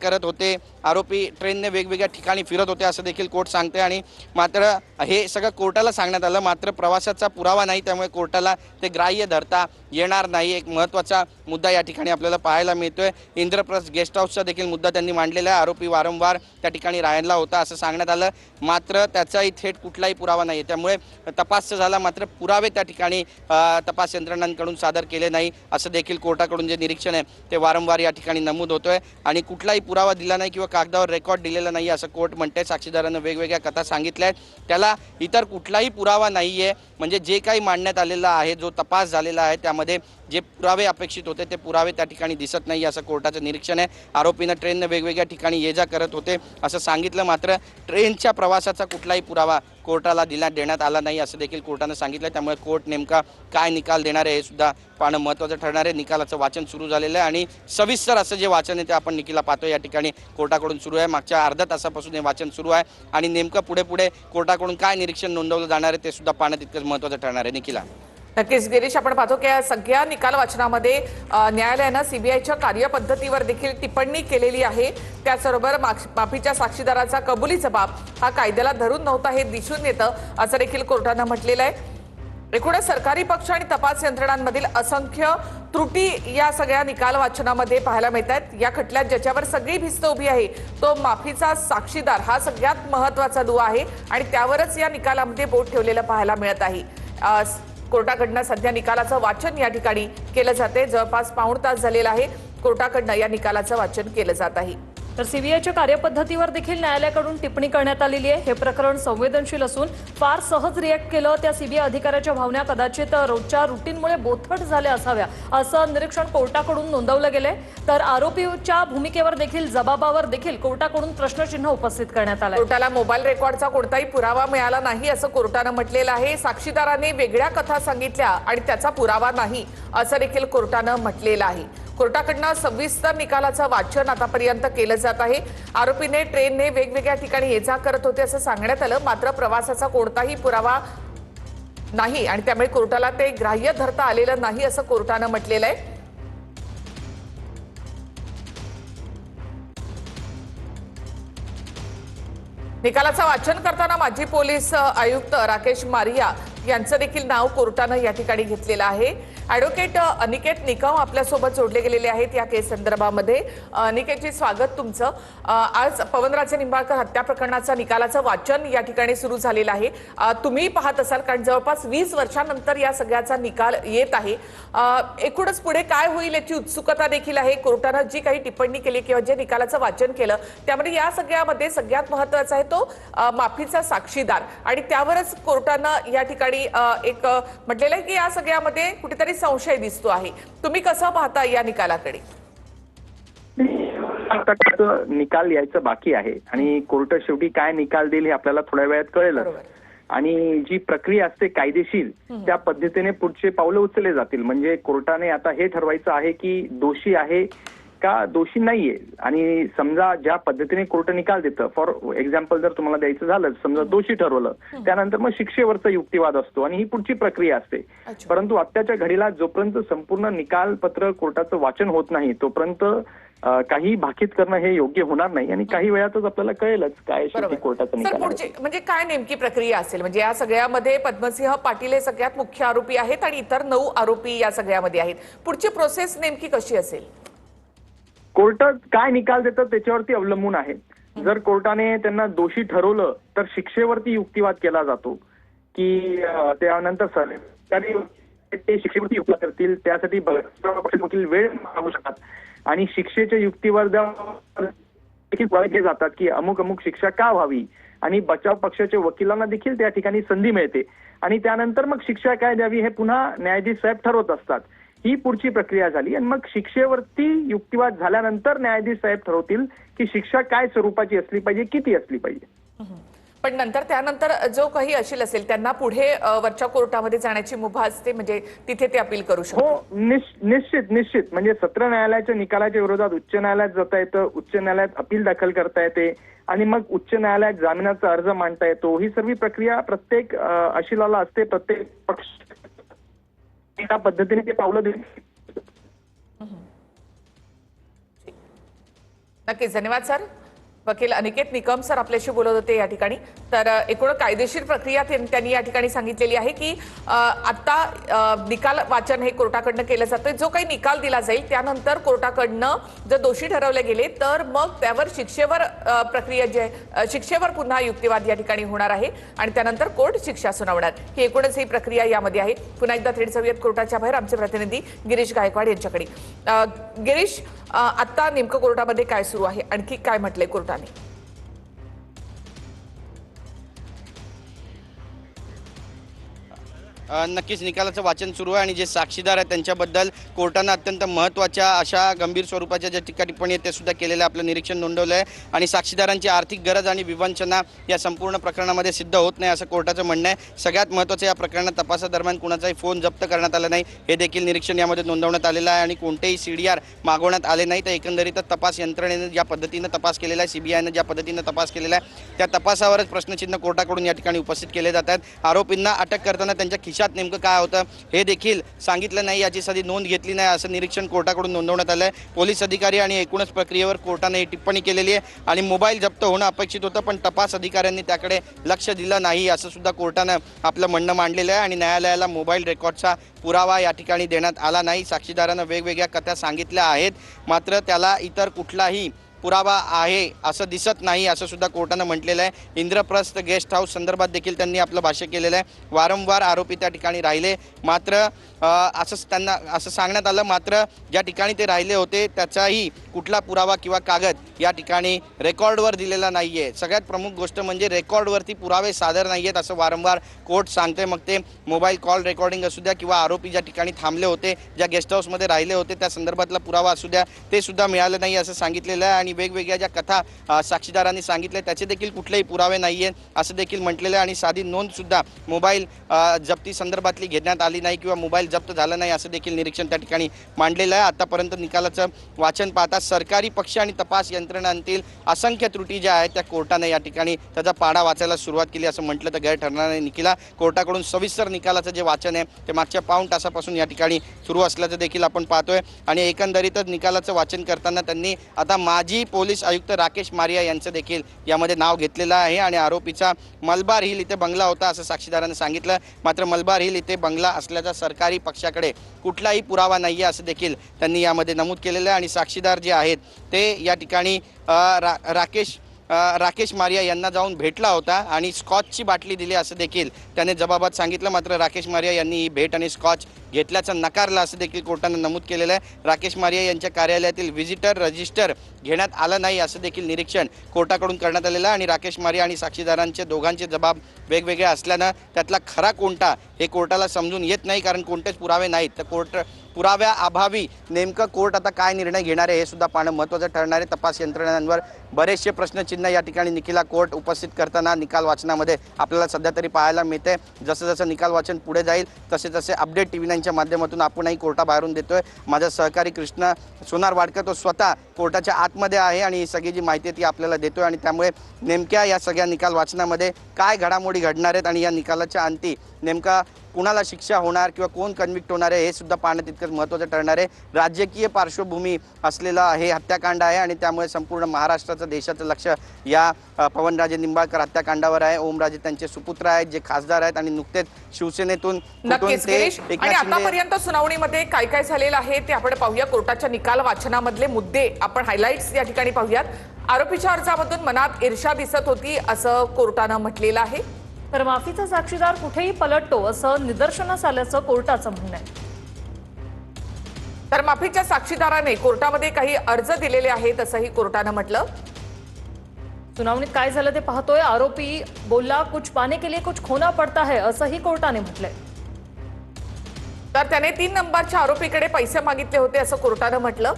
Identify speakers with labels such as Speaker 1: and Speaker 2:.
Speaker 1: करत होते, आरोपी ट्रेनने वेगवेगळ्या ठिकाणी फिरत होते असं देखील कोर्ट सांगते। आणि मात्र हे सगळं कोर्टाला सांगण्यात आलं, मात्र प्रवासाचा पुरावा नाही, त्यामुळे कोर्टाला ते ग्राह्य धरता येणार नाही। एक महत्त्वाचा मुद्दा या ठिकाणी आपल्याला पाहायला मिळतोय। इंद्रप्रस्थ गेस्ट हाऊसचा देखील मुद्दा त्यांनी मांडलेला आहे। आरोपी वारंवार त्या ठिकाणी राहायला होता असं सांगण्यात आलं, मात्र त्याचाही थेट कुठलाही पुरावा नाही, त्यामुळे तपास झाला मात्र पुरावे त्या ठिकाणी तपास यंत्रणांकडून सादर केले नाही असं देखील कोर्टाकडून जे निरीक्षण आहे ते वारंवार या ठिकाणी नमूद होतोय। आणि कुठलाही पुरावा दिला नाही किंवा कागदावर रेकॉर्ड दिलेला नाही असं कोर्ट म्हणते। साक्षीदारांना वेगवेगळ्या कथा सांगितल्या आहेत, त्याला इतर कुठलाही पुरावा नाहीये। म्हणजे जे काही मांडण्यात आलेलं आहे, जो तपास झालेला आहे, त्यामध्ये जे पुरावे अपेक्षित होते ते पुरावे त्या ठिकाणी दिसत नाही असं कोर्टाचं निरीक्षण आहे। आरोपींना ट्रेनने वेगवेगळ्या ठिकाणी ये जा करत होते असं सांगितलं, मात्र ट्रेनच्या प्रवासाचा कुठलाही पुरावा कोर्टाला देण्यात आला नाही असं देखील कोर्टानं सांगितलं। त्यामुळे कोर्ट नेमका काय निकाल देणार आहे हे सुद्धा पाहणं महत्त्वाचं ठरणार आहे। निकालाचं वाचन सुरू झालेलं आहे आणि सविस्तर असं जे वाचन आहे ते आपण निकाला पाहतो या ठिकाणी कोर्टाकडून सुरू आहे। मागच्या अर्ध्या तासापासून हे वाचन सुरू आहे आणि नेमकं पुढे कोर्टाकडून काय निरीक्षण नोंदवलं जाणार आहे ते सुद्धा पाहणं तितकंच महत्त्वाचं ठरणार आहे। निखिला,
Speaker 2: नक्कीच गिरीश, आपण पाहतो की या सगळ्या निकाल वाचनामध्ये न्यायालयानं सीबीआयच्या कार्यपद्धतीवर देखील टिप्पणी केलेली आहे। त्याचबरोबर माफीच्या साक्षीदाराचा कबुली जबाब हा कायद्याला धरून नव्हता हे दिसून येतं असं देखील कोर्टानं म्हटलेलं आहे। एकूणच सरकारी पक्ष आणि तपास यंत्रणांमधील असंख्य त्रुटी या सगळ्या निकाल वाचनामध्ये पाहायला मिळतात। या खटल्यात ज्याच्यावर सगळी भिस्त उभी आहे तो माफीचा साक्षीदार हा सगळ्यात महत्त्वाचा दुवा आहे आणि त्यावरच या निकालामध्ये बोट ठेवलेलं पाहायला मिळत आहे। कोर्टाकडनं सध्या निकालाचं वाचन या ठिकाणी केलं जाते। जवळपास पाऊण तास झालेला आहे कोर्टाकडनं या निकालाचं वाचन केलं जात आहे।
Speaker 3: तर सीबीआयच्या कार्यपद्धतीवर देखील न्यायालयाकडून टिप्पणी करण्यात आलेली आहे। हे प्रकरण संवेदनशील असून फार सहज रिॲक्ट केलं त्या सीबीआय अधिकाऱ्याच्या भावना कदाचित रोजच्या रुटीनमुळे बोथट झाल्या असाव्या असं निरीक्षण कोर्टाकडून नोंदवलं गेलंय। तर आरोपीच्या भूमिकेवर देखील जबाबावर देखील कोर्टाकडून प्रश्नचिन्ह उपस्थित करण्यात आलं।
Speaker 2: कोर्टाला मोबाईल रेकॉर्डचा कोणताही पुरावा मिळाला नाही असं कोर्टानं म्हटलेलं आहे। साक्षीदाराने वेगळ्या कथा सांगितल्या आणि त्याचा पुरावा नाही असं देखील कोर्टानं म्हटलेलं आहे। कोर्टाकडनं सविस्तर निकालाचं वाचन आतापर्यंत केलं जात आहे। आरोपीने ट्रेनने वेगवेगळ्या ठिकाणी ये जा करत होते असं सांगण्यात आलं, मात्र प्रवासाचा कोणताही पुरावा नाही आणि त्यामुळे कोर्टाला ते ग्राह्य धरता आलेलं नाही असं कोर्टानं म्हटलेलं आहे। निकालाचं वाचन करताना माजी पोलीस आयुक्त राकेश मारिया यांचं देखील नाव कोर्टानं या ठिकाणी घेतलेलं आहे। ॲडव्होकेट अनिकेत निकम आपल्यासोबत जोडले गेलेले आहेत या केस संदर्भामध्ये। अनिकेतजी, स्वागत तुमचं। आज पवनराजे निंबाळकर हत्या प्रकरणाचा निकालाचं वाचन या ठिकाणी सुरू झालेलं आहे। तुम्ही पाहत असाल कारण जवळपास 20 वर्षांनंतर या सगळ्याचा निकाल येत आहे। एकूणच पुढे काय होईल याची उत्सुकता देखील आहे। कोर्टानं जी काही टिप्पणी केली किंवा जे निकालाचं वाचन केलं त्यामध्ये या सगळ्यामध्ये सगळ्यात महत्त्वाचा आहे तो माफीचा साक्षीदार आणि त्यावरच कोर्टानं या ठिकाणी एक म्हटलेलं आहे की या सगळ्यामध्ये कुठेतरी संशय दिसतो आहे। तुम्ही कसं पाहता या निकालाकडे?
Speaker 4: निकाल यायचं बाकी आहे आणि कोर्ट शेवटी काय निकाल देईल हे आपल्याला थोड्या वेळात कळेलच आणि जी प्रक्रिया असते कायदेशीर त्या पद्धतीने पुढचे पावलं उचलले जातील। म्हणजे कोर्टाने आता हे ठरवायचं आहे की दोषी आहे का दोषी नाहीये आणि समजा ज्या पद्धतीने कोर्ट निकाल देतं, फॉर एक्झाम्पल जर तुम्हाला द्यायचं झालं, समजा दोषी ठरवलं त्यानंतर मग शिक्षेवरचा युक्तिवाद असतो आणि ही पुढची प्रक्रिया असते। परंतु आत्ताच्या घडीला जोपर्यंत संपूर्ण निकालपत्र कोर्टाचं वाचन होत नाही तोपर्यंत काही भाकीत करणं हे योग्य होणार नाही आणि काही वेळातच आपल्याला कळेलच काय शेवटी कोर्टाचा निकाल आहे।
Speaker 2: म्हणजे काय नेमकी प्रक्रिया असेल? म्हणजे या सगळ्यामध्ये पद्मसिंह पाटील हे सगळ्यात मुख्य आरोपी आहेत आणि इतर 9 आरोपी या सगळ्यामध्ये आहेत। पुढची प्रोसेस नेमकी कशी असेल?
Speaker 4: कोर्टात काय निकाल देतात त्याच्यावरती अवलंबून आहे। जर कोर्टाने त्यांना दोषी ठरवलं तर शिक्षेवरती युक्तिवाद केला जातो की त्यानंतर सरकारी ते शिक्षेवरती युक्तिवाद करतील, त्यासाठी वकील वेळ मागू शकतात आणि शिक्षेच्या युक्तीवर देखील घेतले जातात की अमुक अमुक शिक्षा का व्हावी आणि बचाव पक्षाच्या वकिलांना देखील त्या ठिकाणी संधी मिळते आणि त्यानंतर मग शिक्षा काय द्यावी हे पुन्हा न्यायाधीश साहेब ठरवत असतात। ही पुढची प्रक्रिया झाली आणि मग शिक्षेवरती युक्तिवाद झाल्यानंतर न्यायाधीश साहेब ठरवतील की शिक्षा काय स्वरूपाची असली पाहिजे, किती असली पाहिजे।
Speaker 2: पण नंतर त्यानंतर जो काही अशील असेल त्यांना पुढे वरच्या कोर्टामध्ये जाण्याची मुभा असते, म्हणजे तिथे ते अपील करू शकतात।
Speaker 4: हो, निश्चित म्हणजे सत्र न्यायालयाच्या निकालाच्या विरोधात उच्च न्यायालयात जाता येतं, उच्च न्यायालयात अपील दाखल करता येते आणि मग उच्च न्यायालयात जामिनाचा अर्ज मांडता येतो। ही सर्व प्रक्रिया प्रत्येक अशिलाला असते, प्रत्येक पक्ष त्या पद्धतीने ते पावलं देईल।
Speaker 2: नक्कीच धन्यवाद सर. वकील अनिकेत निकम सर आपल्याशी बोलत होते या ठिकाणी. तर एकूण कायदेशीर प्रक्रिया त्यांनी या ठिकाणी सांगितलेली आहे की आता निकाल वाचन हे कोर्टाकडनं केलं जातं. जो काही निकाल दिला जाईल त्यानंतर कोर्टाकडनं जर दोषी ठरवले गेले तर मग त्यावर शिक्षेवर प्रक्रिया जी आहे शिक्षेवर पुन्हा युक्तिवाद या ठिकाणी होणार आहे आणि त्यानंतर कोर्ट शिक्षा सुनावणार. ही एकूणच ही प्रक्रिया यामध्ये आहे. पुन्हा एकदा थेट जाऊयात कोर्टाच्या बाहेर आमचे प्रतिनिधी गिरीश गायकवाड यांच्याकडे. गिरीश, आता नेमकं कोर्टामध्ये काय सुरू आहे, आणखी काय म्हटलंय कोर्टाने?
Speaker 1: नक्कीच निकालाचं वाचन सुरू आहे आणि जे साक्षीदार आहेत त्यांच्याबद्दल कोर्टानं अत्यंत महत्त्वाच्या अशा गंभीर स्वरूपाच्या ज्या टिप्पणी आहेत ते सुद्धा केलेल्या आपलं निरीक्षण नोंदवलं आहे आणि साक्षीदारांची आर्थिक गरज आणि विवंचना या संपूर्ण प्रकरणामध्ये सिद्ध होत नाही असं कोर्टाचं म्हणणं आहे. सगळ्यात महत्त्वाचं या प्रकरणात तपासादरम्यान कुणाचाही फोन जप्त करण्यात आला नाही हे देखील निरीक्षण यामध्ये नोंदवण्यात आलेलं आहे आणि कोणतेही CDR मागवण्यात आले नाही. तर एकंदरीतच तपास यंत्रणेने ज्या पद्धतीनं तपास केलेला आहे, CBIनं ज्या पद्धतीनं तपास केलेला आहे त्या तपासावरच प्रश्नचिन्ह कोर्टाकडून या ठिकाणी उपस्थित केले जातात. आरोपींना अटक करताना त्यांच्या खिशात नेमकं काय होतं हे देखील सांगितलं नाही, याची साधी नोंद घेतली नाही असं निरीक्षण कोर्टाकडून नोंदवण्यात आलं आहे. पोलीस अधिकारी आणि एकूणच प्रक्रियेवर कोर्टाने ही टिप्पणी केलेली आहे आणि मोबाईल जप्त होणं अपेक्षित होतं पण तपास अधिकाऱ्यांनी त्याकडे लक्ष दिलं नाही असं सुद्धा कोर्टानं आपलं म्हणणं मांडलेलं आहे आणि न्यायालयाला मोबाईल रेकॉर्डचा पुरावा या ठिकाणी देण्यात आला नाही. साक्षीदारांना वेगवेगळ्या कथा सांगितल्या आहेत मात्र त्याला इतर कुठलाही पुरावा आहे असं दिसत नाही असं सुद्धा कोर्टानं म्हटलेलं आहे. इंद्रप्रस्थ गेस्ट हाऊस संदर्भात देखील त्यांनी आपलं भाष्य केलेलं आहे. वारंवार आरोपी त्या ठिकाणी राहिले मात्र असं सांगण्यात आलं मात्र ज्या ठिकाणी ते राहिले होते त्याचाही कुठला पुरावा किंवा कागद या ठिकाणी रेकॉर्डवर दिलेला नाही आहे. सगळ्यात प्रमुख गोष्ट म्हणजे रेकॉर्डवरती पुरावे सादर नाही आहेत असं वारंवार कोर्ट सांगते. मग ते मोबाईल कॉल रेकॉर्डिंग असू द्या किंवा आरोपी ज्या ठिकाणी थांबले होते, ज्या गेस्ट हाऊसमध्ये राहिले होते त्या संदर्भातला पुरावा असू द्या ते सुद्धा मिळालं नाही असं सांगितलेलं आहे आणि वेगवेगळ्या ज्या कथा साक्षीदारांनी सांगितल्या त्याचे देखील कुठलेही पुरावे नाही आहेत असं देखील म्हटलेलं आहे आणि साधी नोंद सुद्धा मोबाईल जप्ती संदर्भातली घेण्यात आली नाही किंवा मोबाईल जप्त झाला नाही असं देखील निरीक्षण त्या ठिकाणी मांडलेलं आहे. आतापर्यंत निकालाचं वाचन पाहता सरकारी पक्ष आणि तपास यंत्रणांतील असंख्य त्रुटी ज्या आहेत त्या कोर्टाने या ठिकाणी त्याचा पाढा वाचायला सुरुवात केली असं म्हटलं तर गैर ठरणार नाही. निखिला, कोर्टाकडून सविस्तर निकालाचं जे वाचन आहे ते मागच्या पाऊण तासापासून या ठिकाणी सुरू असल्याचं देखील आपण पाहतोय आणि एकंदरीतच निकालाचं वाचन करताना त्यांनी आता माजी पोलीस आयुक्त राकेश मारिया यांचं देखील यामध्ये नाव घेतलेलं आहे आणि आरोपीचा मलबार हिल इथे बंगला होता असं साक्षीदारांनी सांगितलं. मात्र मलबार हिल इथे बंगला असल्याचा सरकारी पक्षाकडे कुठलाही पुरावा नाही आहे असं देखील त्यांनी यामध्ये नमूद केलेलं आहे आणि साक्षीदार जे आहेत ते या ठिकाणी राकेश मारिया यांना जाऊन भेटला होता आणि स्कॉचची बाटली दिली असं देखील त्याने जबाबात सांगितलं. मात्र राकेश मारिया यांनी ही भेट आणि स्कॉच घेतल्याचं नकारलं असं देखील कोर्टानं नमूद केलेलं आहे. राकेश मारिया यांच्या कार्यालयातील व्हिजिटर रजिस्टर घेण्यात आलं नाही असं देखील निरीक्षण कोर्टाकडून करण्यात आलेलं आहे आणि राकेश मारिया आणि साक्षीदारांचे दोघांचे जबाब वेगवेगळे असल्यानं त्यातला खरा कोणता हे कोर्टाला समजून येत नाही कारण कोणतेच पुरावे नाहीत. तर पुराव्याअभावी नेमकं कोर्ट आता काय निर्णय घेणार आहे हे सुद्धा पाहणं महत्त्वाचं ठरणार आहे. तपास यंत्रणांवर बरेचसे प्रश्नचिन्ह या ठिकाणी निखिला कोर्ट उपस्थित करताना निकाल वाचनामध्ये आपल्याला सध्या तरी पाहायला मिळते. जसं जसं निकाल वाचन पुढे जाईल तसे तसे अपडेट TV9च्या माध्यमातून आपणही कोर्टाबाहेरून देतोय. माझा सहकारी कृष्ण सोनारवाडकर तो स्वतः कोर्टाच्या आतमध्ये आहे आणि ही सगळी जी माहिती आहे ती आपल्याला देतोय आणि त्यामुळे नेमक्या या सगळ्या निकाल वाचनामध्ये काय घडामोडी घडणार आहेत आणि या निकालाच्या अंती नेमका कुणाला शिक्षा होणार किंवा कोण कन्व्हिक्ट होणार आहे हे सुद्धा पाहणं तितकंच महत्त्वाचं ठरणार आहे. राजकीय पार्श्वभूमी असलेलं हे हत्याकांड आहे आणि त्यामुळे संपूर्ण महाराष्ट्राचं देशाचं लक्ष या पवनराजे निंबाळकर हत्याकांडावर आहे. ओमराजे त्यांचे सुपुत्र आहेत जे खासदार आहेत आणि नुकतेच शिवसेनेतून
Speaker 2: आणि आतापर्यंत सुनावणीमध्ये काय काय झालेलं आहे ते आपण पाहूया. कोर्टाच्या निकाल वाचनामधले मुद्दे आपण हायलाइट्स या ठिकाणी पाहूयात. आरोपीच्या अर्जामधून मनात ईर्ष्या दिसत होती असं कोर्टानं म्हटलेलं आहे.
Speaker 3: तर माफीचा साक्षीदार कुठेही पलटतो असं निदर्शनास आल्याचं कोर्टाचं म्हणणं आहे.
Speaker 2: तर माफीच्या साक्षीदाराने कोर्टामध्ये काही अर्ज दिलेले आहेत असंही कोर्टानं म्हटलं.
Speaker 3: सुनावणीत काय झालं ते पाहतोय. आरोपी बोलला कुछ पाने के लिए कुछ खोना पडता है असंही कोर्टाने म्हटलंय.
Speaker 2: तर त्याने 3 नंबरच्या आरोपीकडे पैसे मागितले होते असं कोर्टानं म्हटलं.